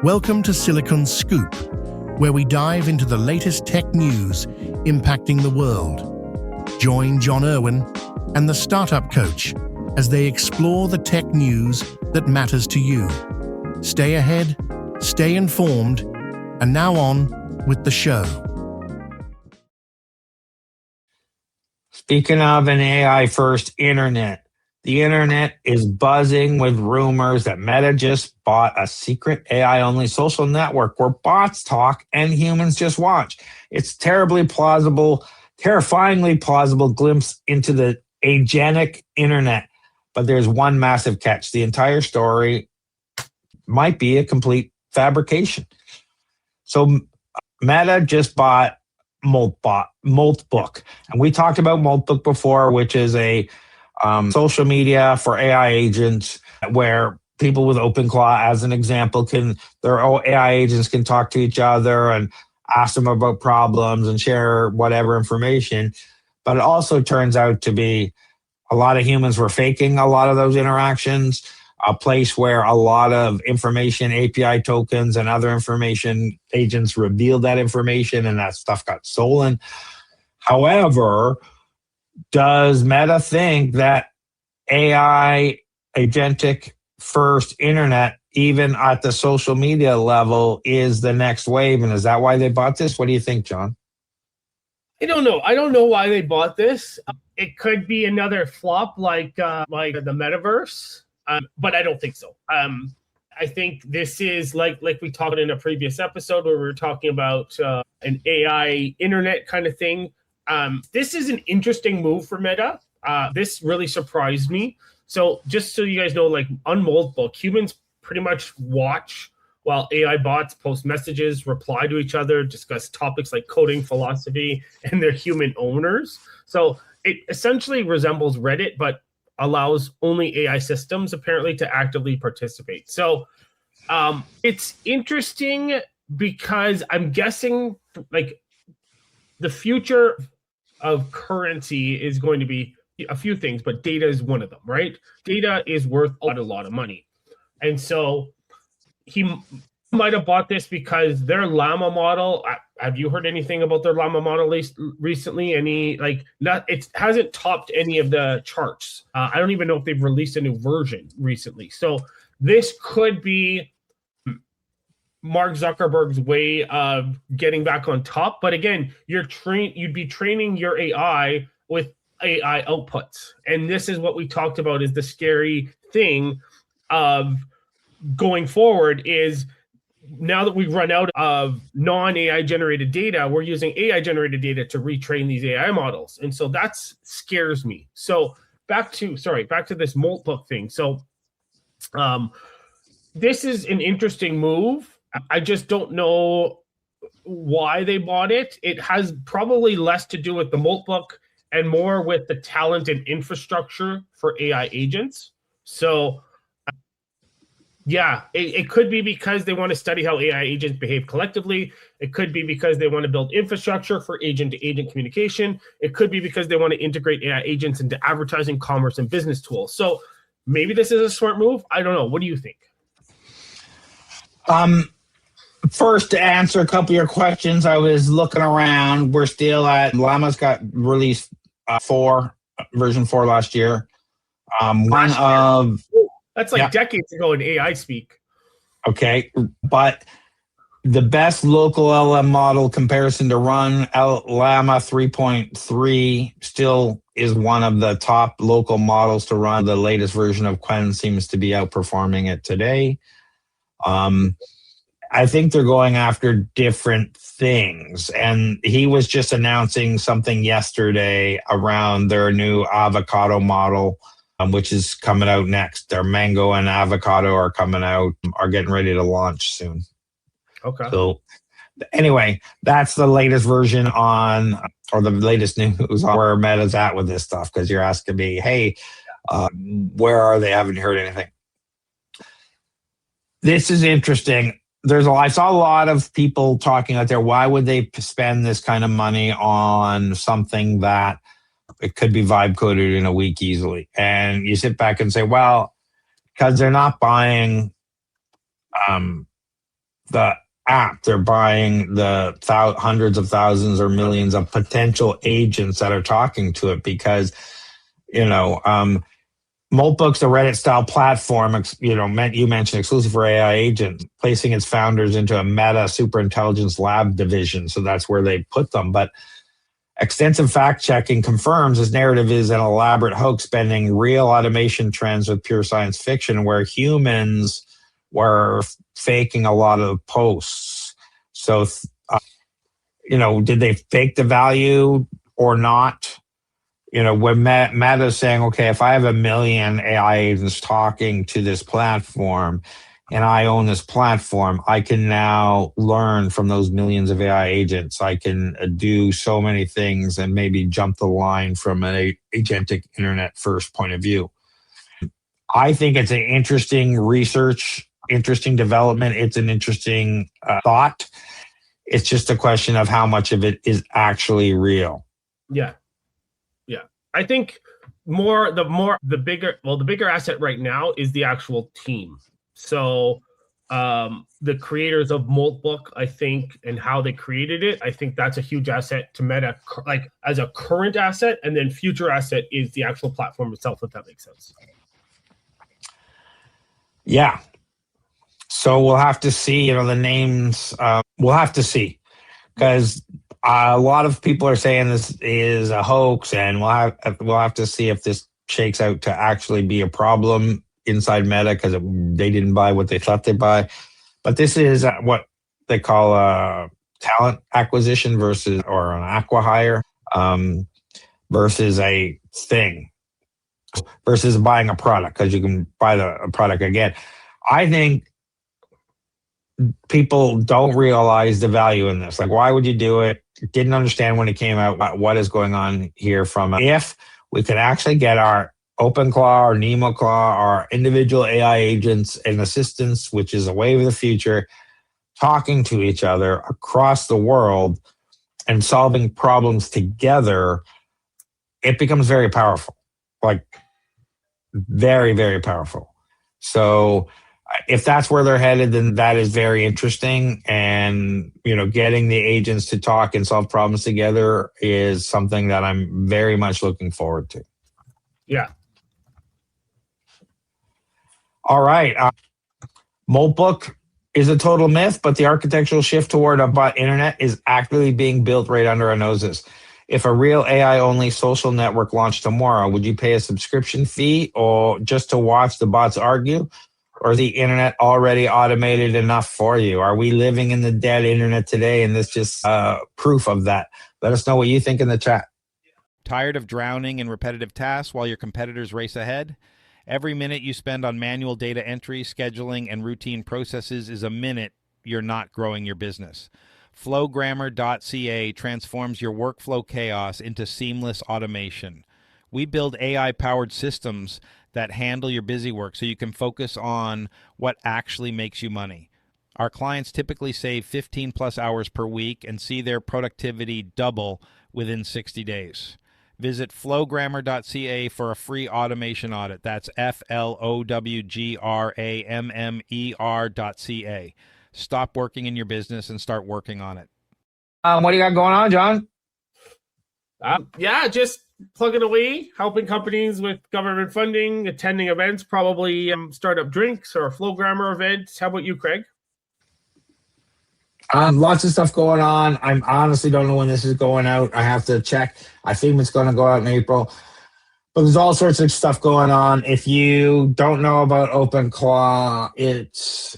Welcome to Silicon Scoop, where we dive into the latest tech news impacting the world. Join John Irwin and the Startup Coach as they explore the tech news that matters to you. Stay ahead, stay informed, and now on with the show. Speaking of an AI-first internet, the internet is buzzing with rumors that Meta just bought a secret AI-only social network where bots talk and humans just watch. It's terribly plausible, terrifyingly plausible glimpse into the agentic internet. But there's one massive catch. The entire story might be a complete fabrication. So Meta just bought Moltbook. And we talked about Moltbook before, which is a social media for AI agents where people with OpenClaw, as an example, their AI agents can talk to each other and ask them about problems and share whatever information. But it also turns out to be a lot of humans were faking a lot of those interactions, a place where a lot of information, API tokens and other information agents revealed that information and that stuff got stolen. However, does Meta think that AI agentic first internet, even at the social media level, is the next wave? And is that why they bought this? What do you think, John? I don't know. I don't know why they bought this. It could be another flop like the metaverse, but I don't think so. I think this is like we talked in a previous episode where we were talking about an AI internet kind of thing. This is an interesting move for Meta. This really surprised me. So just so you guys know, like on Moltbook, humans pretty much watch while AI bots post messages, reply to each other, discuss topics like coding, philosophy, and their human owners. So it essentially resembles Reddit, but allows only AI systems apparently to actively participate. So it's interesting because I'm guessing like the future of currency is going to be a few things, but data is one of them, right? Data is worth a lot of money. And so he might have bought this because their Llama model, have you heard anything about their Llama model recently? It hasn't topped any of the charts. I don't even know if they've released a new version recently. So this could be Mark Zuckerberg's way of getting back on top. But again, you'd be training your AI with AI outputs. And this is what we talked about is the scary thing of going forward is now that we've run out of non-AI generated data, we're using AI generated data to retrain these AI models. And so that scares me. So back to this Moltbook thing. So this is an interesting move. I just don't know why they bought it. It has probably less to do with the Moltbook and more with the talent and infrastructure for AI agents. So yeah, it could be because they want to study how AI agents behave collectively. It could be because they want to build infrastructure for agent-to-agent communication. It could be because they want to integrate AI agents into advertising, commerce, and business tools. So maybe this is a smart move. I don't know. What do you think? First, to answer a couple of your questions, I was looking around. We're still at Llama's got released version 4 last year. That's like decades ago in AI speak. Okay, but the best local LM model comparison to run Llama 3.3 still is one of the top local models to run. The latest version of Qwen seems to be outperforming it today. I think they're going after different things. And he was just announcing something yesterday around their new avocado model, which is coming out next. Their mango and avocado are getting ready to launch soon. Okay. So anyway, that's the latest version or the latest news on where Meta's at with this stuff. Because you're asking me, hey, where are they? Haven't heard anything. This is interesting. I saw a lot of people talking out there. Why would they spend this kind of money on something that it could be vibe coded in a week easily? And you sit back and say, well, because they're not buying the app. They're buying the hundreds of thousands or millions of potential agents that are talking to it because, Moltbook's a Reddit-style platform, you mentioned exclusive for AI agents, placing its founders into a meta superintelligence lab division. So that's where they put them. But extensive fact-checking confirms this narrative is an elaborate hoax, bending real automation trends with pure science fiction, where humans were faking a lot of posts. So, did they fake the value or not? When Meta's saying, okay, if I have 1 million AI agents talking to this platform and I own this platform, I can now learn from those millions of AI agents. I can do so many things and maybe jump the line from an agentic internet first point of view. I think it's an interesting research, interesting development. It's an interesting thought. It's just a question of how much of it is actually real. Yeah. I think the bigger asset right now is the actual team. So the creators of Moltbook, I think, and how they created it, I think that's a huge asset to Meta, like as a current asset, and then future asset is the actual platform itself, if that makes sense. Yeah. So we'll have to see, the names, we'll have to see, because a lot of people are saying this is a hoax, and we'll have to see if this shakes out to actually be a problem inside Meta, because they didn't buy what they thought they'd buy. But this is what they call a talent acquisition or an acqui-hire versus a thing, versus buying a product, because you can buy a product again. I think people don't realize the value in this. Like, why would you do it? Didn't understand when it came out what is going on here if we could actually get our OpenClaw or NemoClaw, our individual AI agents and assistants, which is a wave of the future, talking to each other across the world and solving problems together, it becomes very powerful, like very, very powerful. So if that's where they're headed, then that is very interesting. And, getting the agents to talk and solve problems together is something that I'm very much looking forward to. Yeah. All right. Moltbook is a total myth, but the architectural shift toward a bot internet is actively being built right under our noses. If a real AI-only social network launched tomorrow, would you pay a subscription fee or just to watch the bots argue? Or is the internet already automated enough for you? Are we living in the dead internet today? And this just proof of that. Let us know what you think in the chat. Tired of drowning in repetitive tasks while your competitors race ahead? Every minute you spend on manual data entry, scheduling, and routine processes is a minute you're not growing your business. Flowgrammer.ca transforms your workflow chaos into seamless automation. We build AI-powered systems that handle your busy work so you can focus on what actually makes you money. Our clients typically save 15 plus hours per week and see their productivity double within 60 days. Visit flowgrammer.ca for a free automation audit. That's flowgrammer.ca. Stop working in your business and start working on it. What do you got going on, John? Just plugging away, helping companies with government funding, attending events, probably startup drinks or Flowgrammer events. How about you, Craig? Lots of stuff going on. I honestly don't know when this is going out. I have to check. I think it's going to go out in April. But there's all sorts of stuff going on. If you don't know about OpenClaw, it's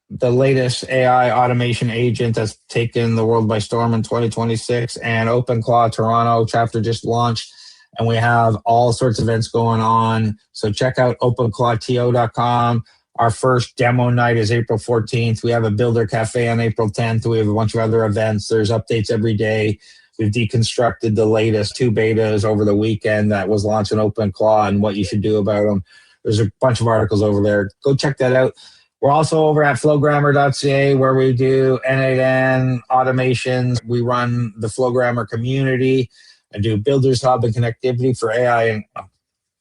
the latest AI automation agent that's taken the world by storm in 2026. And OpenClaw Toronto chapter just launched. And we have all sorts of events going on. So check out openclawto.com. Our first demo night is April 14th. We have a Builder Cafe on April 10th. We have a bunch of other events. There's updates every day. We've deconstructed the latest 2 betas over the weekend that was launched in OpenClaw and what you should do about them. There's a bunch of articles over there. Go check that out. We're also over at flowgrammer.ca where we do N8N automations. We run the Flowgrammer community and do Builders Hub and connectivity for AI and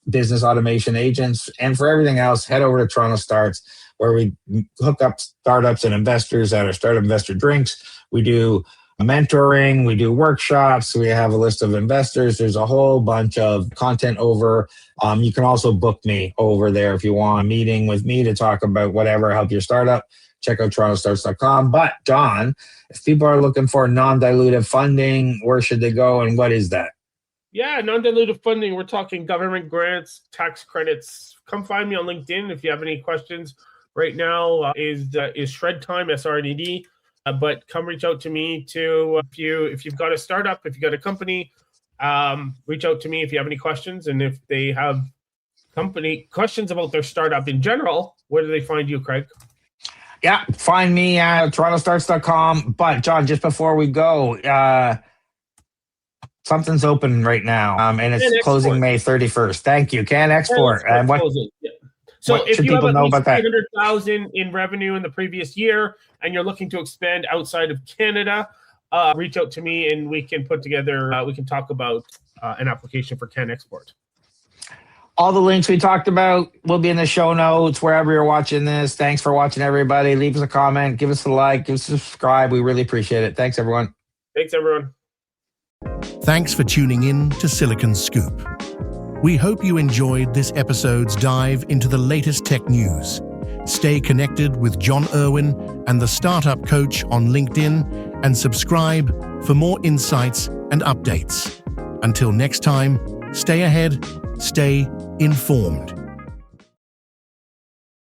business automation agents. And for everything else, head over to TorontoStarts. where we hook up startups and investors at our Startup Investor Drinks. We do mentoring, we do workshops, we have a list of investors. There's a whole bunch of content over. You can also book me over there if you want a meeting with me to talk about whatever, help your startup. Check out TorontoStarts.com. But John, if people are looking for non-dilutive funding, where should they go and what is that? Yeah, non-dilutive funding. We're talking government grants, tax credits. Come find me on LinkedIn if you have any questions. Right now is shred time, SRNED. But come reach out to me too if you've got a startup, if you've got a company, reach out to me if you have any questions. And if they have company questions about their startup in general, where do they find you, Craig? Yeah, find me at TorontoStarts.com. But John, just before we go, something's open right now, and it's closing May 31st. Thank you. Can Export. And what? Yeah. So what if should you have people at know least about that? $300,000 in revenue in the previous year, and you're looking to expand outside of Canada, reach out to me, and we can put together. We can talk about an application for Can Export. All the links we talked about will be in the show notes wherever you're watching this. Thanks for watching, everybody. Leave us a comment, give us a like, give us a subscribe. We really appreciate it. Thanks, everyone. Thanks, everyone. Thanks for tuning in to Silicon Scoop. We hope you enjoyed this episode's dive into the latest tech news. Stay connected with John Irwin and the Startup Coach on LinkedIn and subscribe for more insights and updates. Until next time, stay ahead, stay informed.